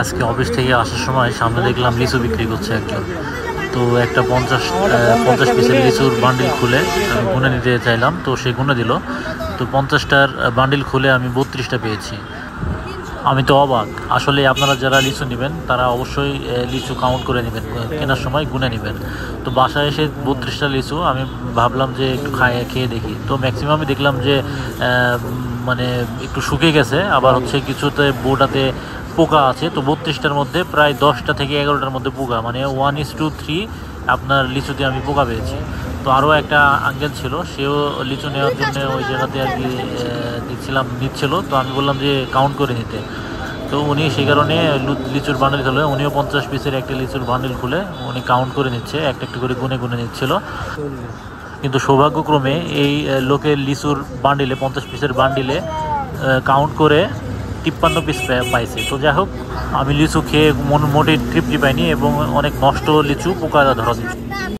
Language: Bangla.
আজকে অফিস থেকে আসার সময় সামনে দেখলাম লিচু বিক্রি করছে একজন। তো একটা 50 পিসের লিচুর বান্ডিল খুলে আমি গুনে নিতে চাইলাম, তো সে গুনে দিল। তো 50টার বান্ডিল খুলে আমি 32টা পেয়েছি। আমি তো অবাক। আসলে আপনারা যারা লিচু নেবেন তারা অবশ্যই লিচু কাউন্ট করে নেবেন, কেনার সময় গুনে নেবেন। তো বাসায় এসে 32টা লিচু আমি ভাবলাম যে একটু খেয়ে দেখি। তো ম্যাক্সিমামই দেখলাম যে মানে একটু শুকিয়ে গেছে, আবার হচ্ছে কিছুতে বোটাতে পোকা আছে। তো 32টার মধ্যে প্রায় 10টা থেকে 11টার মধ্যে পোকা, মানে 1:3 আপনার লিচুতে আমি পোকা পেয়েছি। তো আরও একটা আঙ্কেল ছিল, সেও লিচু নেওয়ার জন্য ওই জায়গাতে আর কি দেখছিলাম নিচ্ছিল। তো আমি বললাম যে কাউন্ট করে নিতে। তো উনি সেই কারণে লিচুর বান্ডেল খুলে, উনিও 50 পিসের একটা লিচুর বান্ডেল খুলে উনি কাউন্ট করে নিচ্ছে, একটা একটা করে গুনে গুনে নিচ্ছিল। কিন্তু সৌভাগ্যক্রমে এই লোকের লিচুর বান্ডিলে 50 পিসের বান্ডিলে কাউন্ট করে 53 পিস পাইছে। তো যাই হোক, আমি লিচু খেয়ে মোটেই তৃপ্তি পাইনি এবং অনেক নষ্ট লিচু পোকা ধরা দিয়েছে।